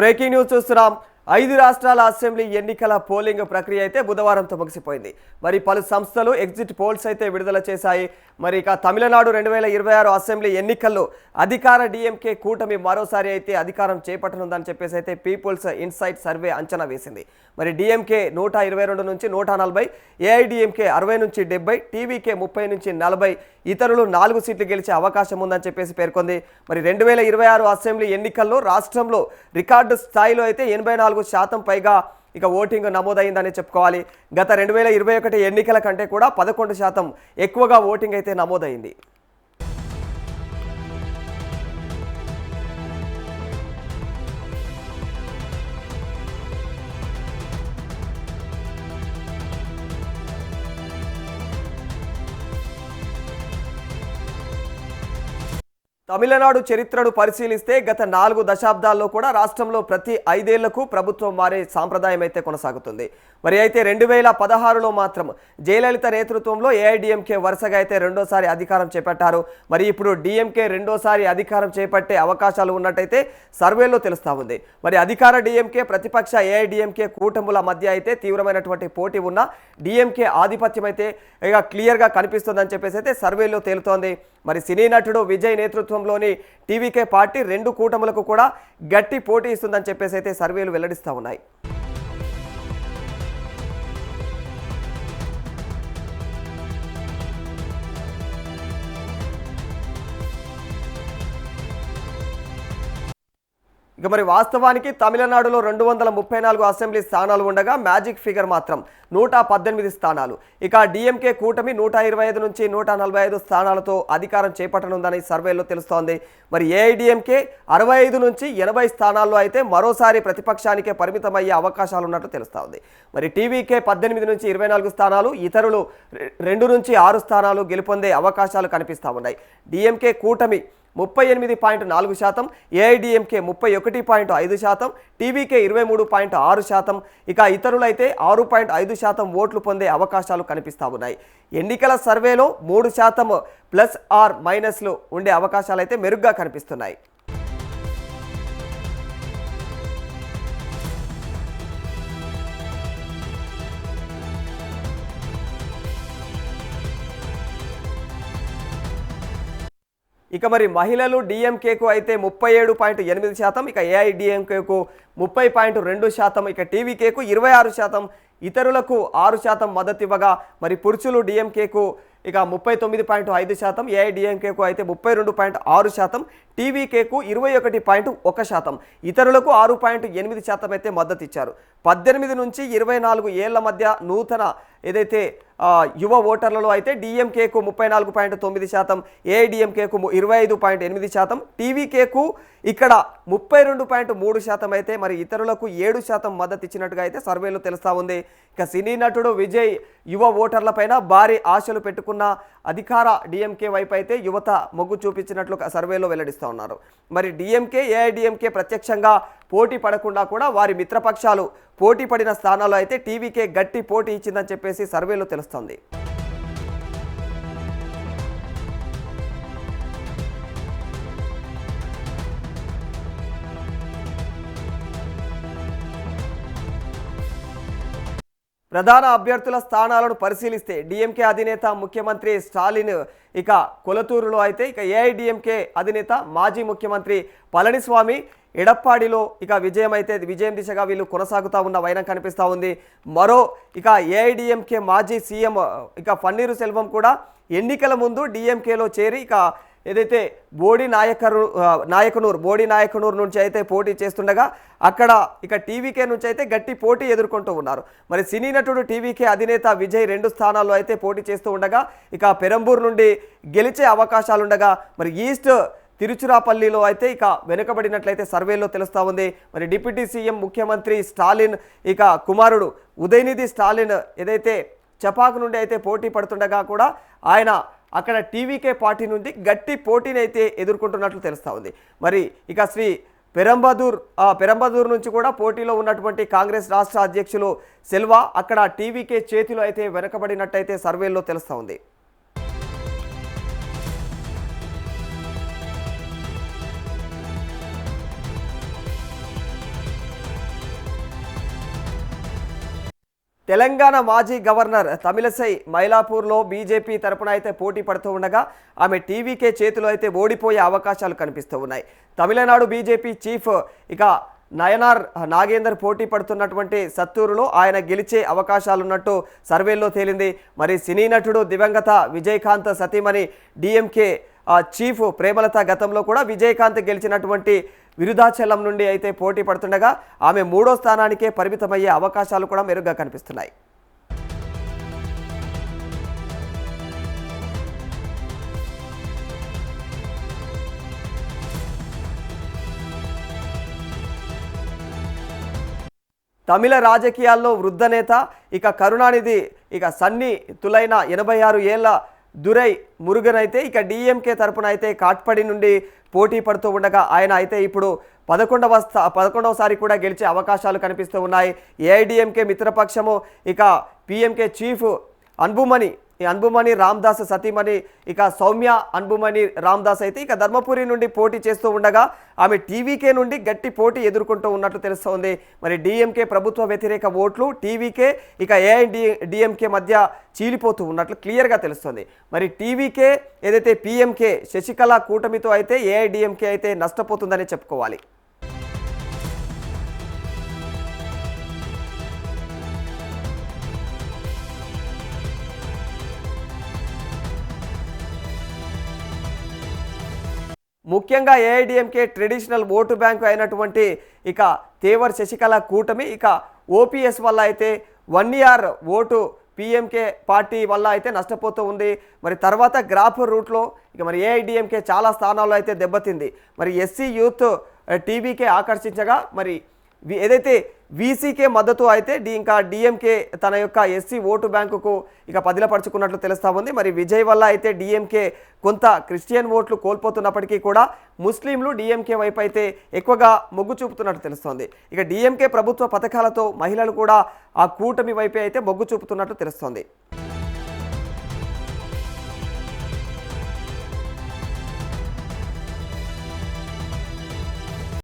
Breaking news చూస్తున్నాం. 5 రాష్ట్రాల assembly ఎన్నికల పోలింగ్ ప్రక్రియ అయితే బుధవారంతో ముగిసిపోయింది. మరి పలు సంస్థలు ఎగ్జిట్ పోల్స్ అయితే విడుదల చేశాయి. మరి ఇక తమిళనాడు 2026 అసెంబ్లీ ఎన్నికల్లో అధికార డిఎంకే కూటమి మరోసారి అయితే అధికారం చేపట్టనుందని చెప్పేసి అయితే పీపుల్స్ ఇన్సైట్ సర్వే అంచనా వేసింది. మరి డిఎంకే 122 నుంచి 140, ఏఐడిఎంకే 60 నుంచి 70, టీవీకే 30 నుంచి 40, ఇతరులు 4 సీట్లు గెలిచే అవకాశం ఉందని చెప్పేసి పేర్కొంది. మరి 2026 అసెంబ్లీ ఎన్నికల్లో రాష్ట్రంలో రికార్డు స్థాయిలో అయితే 84% పైగా ఇక ఓటింగ్ నమోదైందని చెప్పుకోవాలి. గత 2021 ఎన్నికల కంటే కూడా 11% ఎక్కువగా ఓటింగ్ అయితే నమోదైంది. తమిళనాడు చరిత్రను పరిశీలిస్తే గత 4 దశాబ్దాల్లో కూడా రాష్ట్రంలో ప్రతి 5 ఏళ్లకు ప్రభుత్వం మారే సాంప్రదాయం అయితే కొనసాగుతుంది. మరి అయితే 2016లో మాత్రం జయలలిత నేతృత్వంలో ఏఐడిఎంకే వరుసగా అయితే రెండోసారి అధికారం చేపట్టారు. మరి ఇప్పుడు డిఎంకే రెండోసారి అధికారం చేపట్టే అవకాశాలు ఉన్నట్టయితే సర్వేలో తెలుస్తా ఉంది. మరి అధికార డిఎంకే ప్రతిపక్ష ఏఐడిఎంకే కూటముల మధ్య అయితే తీవ్రమైనటువంటి పోటీ ఉన్న డిఎంకే ఆధిపత్యం అయితే ఇక క్లియర్గా కనిపిస్తుందని చెప్పేసి అయితే సర్వేలో తేలుతోంది. మరి సినీ నటుడు విజయ్ నేతృత్వంలోని టీవీకే పార్టీ 2 కూటములకు కూడా గట్టి పోటీ ఇస్తుందని చెప్పేసి అయితే సర్వేలు వెల్లడిస్తూ ఉన్నాయి. ఇక మరి వాస్తవానికి తమిళనాడులో 234 అసెంబ్లీ స్థానాలు ఉండగా మ్యాజిక్ ఫిగర్ మాత్రం 118 స్థానాలు. ఇక డిఎంకే కూటమి 125 నుంచి 145 స్థానాలతో అధికారం చేపట్టనుందని సర్వేలో తెలుస్తోంది. మరి ఏఐడిఎంకే 65 నుంచి 80 స్థానాల్లో అయితే మరోసారి ప్రతిపక్షానికే పరిమితమయ్యే అవకాశాలు ఉన్నట్లు తెలుస్తోంది. మరి టీవీకే 18 నుంచి 24 స్థానాలు, ఇతరులు 2 నుంచి 6 స్థానాలు గెలుపొందే అవకాశాలు కనిపిస్తూ ఉన్నాయి. డిఎంకే కూటమి 38.4%, ఏఐడిఎంకే 31.5%, టీవీకే 23.6%, ఇక ఇతరులైతే 6.5% ఓట్లు పొందే అవకాశాలు కనిపిస్తూ ఉన్నాయి. ఎన్నికల సర్వేలో 3% ప్లస్ ఆర్ మైనస్లు ఉండే అవకాశాలు అయితే మెరుగ్గా కనిపిస్తున్నాయి. ఇక మరి మహిళలు డిఎంకేకు అయితే 37.8%, ఇక ఏఐడిఎంకేకు 30.2%, ఇక టీవీకేకు 26%, ఇతరులకు 6% మద్దతు ఇవ్వగా మరి పురుషులు డిఎంకేకు ఇక 39.5%, ఏఐడిఎంకేకు అయితే 32.6%, టీవీకేకు 21.1%, ఇతరులకు 6.8% అయితే మద్దతు ఇచ్చారు. 18 నుంచి 24 ఏళ్ల మధ్య నూతన ఏదైతే యువ ఓటర్లలో అయితే డిఎంకేకు 34.9%, ఏఐడిఎంకేకు 25.8%, టీవీకేకు ఇక్కడ 32.3% అయితే మరి ఇతరులకు 7% మద్దతు ఇచ్చినట్టుగా అయితే సర్వేలో తెలుస్తూ ఉంది. ఇక సినీ నటుడు విజయ్ యువ ఓటర్లపైన భారీ ఆశలు పెట్టుకున్న అధికార డిఎంకే వైపు అయితే యువత మొగ్గు చూపించినట్లు సర్వేలో వెల్లడిస్తూ ఉన్నారు. మరి డిఎంకే ఏఐడిఎంకే ప్రత్యక్షంగా పోటీ పడకుండా కూడా వారి మిత్రపక్షాలు పోటీ పడిన స్థానాల్లో అయితే టీవీకే గట్టి పోటీ ఇచ్చిందని చెప్పేసి సర్వేలో తెలుస్తోంది. ప్రధాన అభ్యర్థుల స్థానాలను పరిశీలిస్తే డిఎంకే అధినేత ముఖ్యమంత్రి స్టాలిన్ ఇక కొలతూరులో అయితే, ఇక ఏఐడిఎంకే అధినేత మాజీ ముఖ్యమంత్రి పళనిస్వామి ఎడప్పాడిలో ఇక విజయం దిశగా వీళ్ళు కొనసాగుతూ ఉన్న వైనం కనిపిస్తూ ఉంది. మరో ఇక ఏఐడిఎంకే మాజీ సీఎం ఇక పన్నీరు సెల్వం కూడా ఎన్నికల ముందు డిఎంకేలో చేరి ఇక ఏదైతే బోడి నాయకనూర్ నుంచి అయితే పోటీ చేస్తుండగా అక్కడ ఇక టీవీకే నుంచి అయితే గట్టి పోటీ ఎదుర్కొంటూ ఉన్నారు. మరి సినీ నటుడు టీవీకే అధినేత విజయ్ 2 స్థానాల్లో అయితే పోటీ చేస్తూ ఉండగా ఇక పెరంబూర్ నుండి గెలిచే అవకాశాలుండగా మరి ఈస్ట్ తిరుచిరాపల్లిలో అయితే ఇక వెనుకబడినట్లయితే సర్వేలో తెలుస్తూ ఉంది. మరి డిప్యూటీ సీఎం ముఖ్యమంత్రి స్టాలిన్ ఇక కుమారుడు ఉదయనిధి స్టాలిన్ ఏదైతే చపాక్ నుండి అయితే పోటీ పడుతుండగా కూడా ఆయన అక్కడ టీవీకే పార్టీ నుండి గట్టి పోటీని అయితే ఎదుర్కొంటున్నట్లు తెలుస్తూ ఉంది. మరి ఇక శ్రీ పెరంబదూర్ నుంచి కూడా పోటీలో ఉన్నటువంటి కాంగ్రెస్ రాష్ట్ర అధ్యక్షులు సెల్వా అక్కడ టీవీకే చేతిలో అయితే వెనకబడినట్టయితే సర్వేల్లో తెలుస్తూ ఉంది. తెలంగాణ మాజీ గవర్నర్ తమిళసై మైలాపూర్లో బీజేపీ తరపున అయితే పోటీ పడుతూ ఉండగా ఆమె టీవీకే చేతిలో అయితే ఓడిపోయే అవకాశాలు కనిపిస్తూ ఉన్నాయి. తమిళనాడు బీజేపీ చీఫ్ ఇక నయనార్ నాగేందర్ పోటీ పడుతున్నటువంటి సత్తూరులో ఆయన గెలిచే అవకాశాలున్నట్టు సర్వేల్లో తేలింది. మరి సినీ నటుడు దివంగత విజయకాంత్ సతీమణి డిఎంకే చీఫ్ ప్రేమలత గతంలో కూడా విజయకాంత్ గెలిచినటువంటి విరుధాచలం నుండి అయితే పోటీ పడుతుండగా ఆమె 3వ స్థానానికే పరిమితమయ్యే అవకాశాలు కూడా మెరుగ్గా కనిపిస్తున్నాయి. తమిళ రాజకీయాల్లో వృద్ధ నేత ఇక కరుణానిధి ఇక సన్నిహితులైన 86 ఏళ్ల దురై మురుగన్ అయితే ఇక డిఎంకే తరపున అయితే కాట్పడి నుండి పోటీ పడుతూ ఉండగా ఆయన అయితే ఇప్పుడు 11వసారి కూడా గెలిచే అవకాశాలు కనిపిస్తూ ఉన్నాయి. ఏఐడిఎంకే మిత్రపక్షము ఇక పిఎంకే చీఫ్ అన్బుమణి రామ్దాస్ సతీమణి ఇక సౌమ్య అన్బుమణి రామ్దాస్ అయితే ఇక ధర్మపురి నుండి పోటీ చేస్తూ ఉండగా ఆమె టీవీకే నుండి గట్టి పోటీ ఎదుర్కొంటూ ఉన్నట్లు తెలుస్తోంది. మరి డిఎంకే ప్రభుత్వ వ్యతిరేక ఓట్లు టీవీకే ఇక ఏఐడిఎంకే మధ్య చీలిపోతూ ఉన్నట్లు క్లియర్గా తెలుస్తుంది. మరి టీవీకే ఏదైతే పిఎంకే శశికళ కూటమితో అయితే ఏఐడిఎంకే అయితే నష్టపోతుందని చెప్పుకోవాలి. ముఖ్యంగా ఏఐడిఎంకే ట్రెడిషనల్ ఓటు బ్యాంకు అయినటువంటి ఇక తేవర్ శశికళ కూటమి ఇక ఓపీఎస్ వల్ల అయితే 1 ఇయర్ ఓటు పిఎంకే పార్టీ వల్ల అయితే నష్టపోతూ ఉంది. మరి తర్వాత గ్రాఫ్ రూట్లో ఇక మరి ఏఐడిఎంకే చాలా స్థానాల్లో అయితే దెబ్బతింది. మరి ఎస్సీ యూత్ టీవీకే ఆకర్షించగా మరి ఏదైతే వీసీకే మద్దతు అయితే ఇంకా డిఎంకే తన యొక్క ఎస్సీ ఓటు బ్యాంకుకు ఇక పదిలపరుచుకున్నట్లు తెలుస్తూ ఉంది. మరి విజయ్ వల్ల అయితే డిఎంకే కొంత క్రిస్టియన్ ఓట్లు కోల్పోతున్నప్పటికీ కూడా ముస్లింలు డిఎంకే వైపు అయితే ఎక్కువగా మొగ్గు చూపుతున్నట్టు తెలుస్తోంది. ఇక డిఎంకే ప్రభుత్వ పథకాలతో మహిళలు కూడా ఆ కూటమి వైపే అయితే మొగ్గు చూపుతున్నట్టు తెలుస్తోంది.